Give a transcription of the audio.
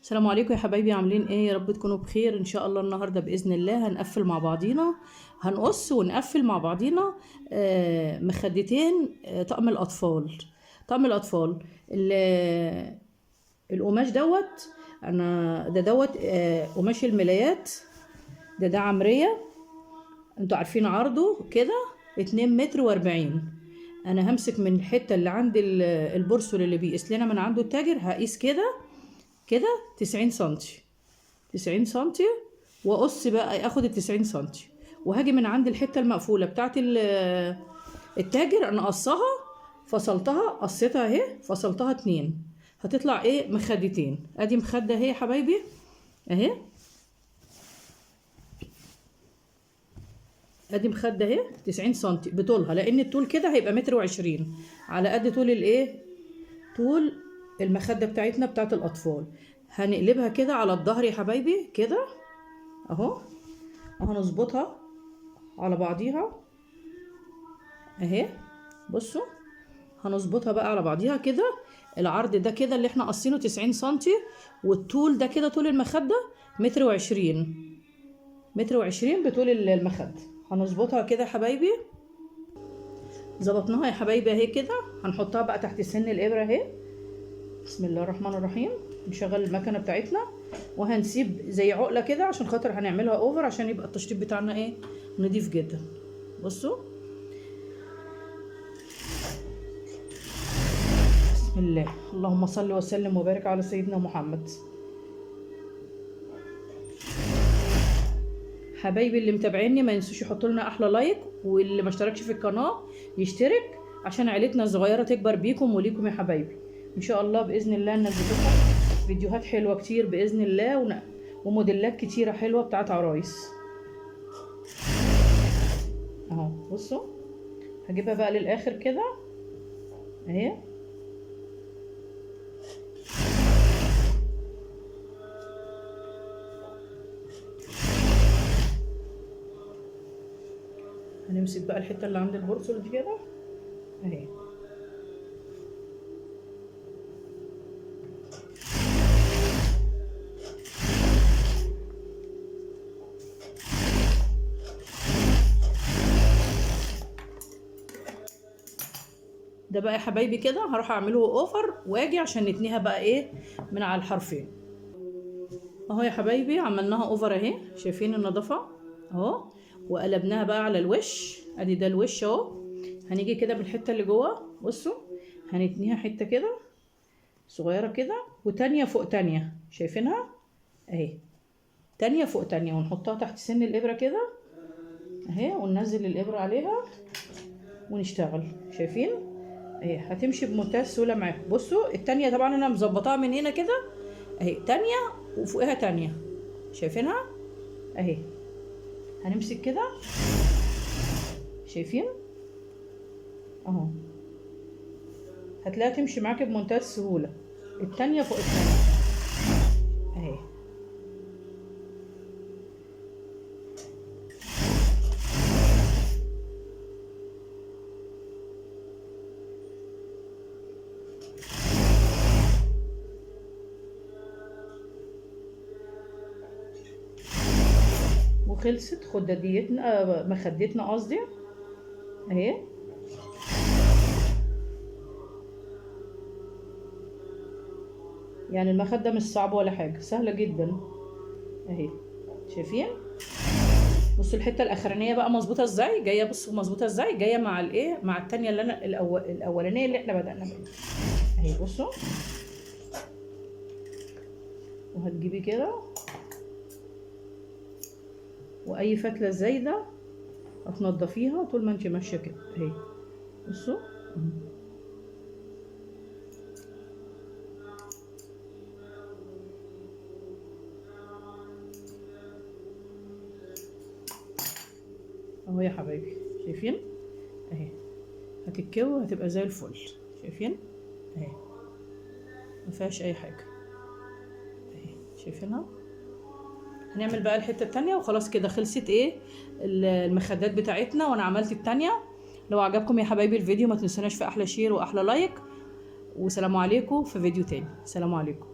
السلام عليكم يا حبايبي، عاملين ايه؟ يا رب تكونوا بخير ان شاء الله. النهارده باذن الله هنقفل مع بعضينا، هنقص ونقفل مع بعضينا مخدتين، طقم الاطفال. طقم الاطفال القماش دوت. انا دوت قماش الملايات. ده عمرية، انتوا عارفين عرضه كده 2 متر و40. انا همسك من الحته اللي عند البرسول اللي بيقيس لنا من عنده التاجر، هقيس كده 90 سنتي، 90 سنتي، واقص بقى اخد ال90 سنتي، وهاجي من عند الحته المقفوله بتاعت التاجر. انا قصيتها اهي، فصلتها 2، هتطلع ايه؟ مخدتين. ادي مخده اهي يا حبايبي اهي، ادي مخده اهي 90 سنتي بطولها، لان الطول كده هيبقى 1.20 متر، على قد طول طول المخده بتاعتنا بتاعت الاطفال. هنقلبها كده على الظهر يا حبايبي كده اهو، وهنظبطها على بعضيها اهي. بصوا، هنظبطها بقى على بعضيها كده. العرض ده كده اللي احنا قصينه 90 سنتي، والطول ده كده طول المخده 1.20 متر، 1.20 بطول المخده. هنظبطها كده يا حبايبي. ظبطناها يا حبايبي اهي كده. هنحطها بقى تحت سن الابره اهي. بسم الله الرحمن الرحيم. نشغل المكنه بتاعتنا، وهنسيب زي عقله كده عشان خاطر هنعملها اوفر، عشان يبقى التشطيب بتاعنا ايه؟ نضيف جدا. بصوا، بسم الله، اللهم صل وسلم وبارك على سيدنا محمد. حبايبي اللي متابعيني ما ينسوش يحطوا لنا احلى لايك، واللي ما اشتركش في القناه يشترك عشان عيلتنا الصغيره تكبر بيكم وليكم يا حبايبي. ان شاء الله باذن الله ننزل لكم فيديوهات حلوه كتير باذن الله، وموديلات كتيره حلوه بتاعت عرايس اهو. بصوا، هجيبها بقى للاخر كده اهي. هنمسك بقى الحته اللي عند البرسل دي كده اهي. ده بقى يا حبايبي كده هروح اعمله اوفر واجي عشان نتنيها بقى ايه من على الحرفين اهو يا حبايبي. عملناها اوفر اهي، شايفين النظافه اهو. وقلبناها بقى على الوش، ادي ده الوش اهو. هنيجي كده بالحته اللي جوه، بصوا، هنتنيها حته كده صغيره كده، وتانية فوق تانية، شايفينها اهي، تانية فوق تانية، ونحطها تحت سن الابره كده اهي، وننزل الابره عليها ونشتغل. شايفين اهي؟ هتمشي بمنتهى السهوله معاكم. بصوا التانية طبعا انا مظبطاها من هنا كده اهي، تانية وفوقها تانية، شايفينها اهي. هنمسك كده، شايفين اهو، هتلاقيها تمشي معاكي بمنتهى السهوله، التانية فوق التانية اهي. وخلصت خداديتنا، مخدتنا قصدي اهي. يعني المخده مش صعبه ولا حاجه، سهله جدا اهي، شايفين؟ بصوا الحته الاخرانيه بقى مظبوطه ازاي جايه، بصوا مظبوطه ازاي جايه مع الايه، مع التانية اللي انا الاولانيه اللي احنا بدأنا بيها اهي. بصوا، وهتجيبي كده، واي فتله زايده هتنضفيها طول ما انت ماشيه كده اهي. بصوا اهو يا حبايبي، شايفين اهي؟ هتتكوي هتبقى زي الفل، شايفين اهي؟ ما فيهاش اي حاجه اهي، شايفينها؟ هنعمل بقى الحته التانية وخلاص كده خلصت ايه المخدات بتاعتنا، وانا عملت التانية. لو عجبكم يا حبايبي الفيديو ما تنسوناش في احلى شير واحلى لايك، وسلام عليكم في فيديو تاني. سلام عليكم.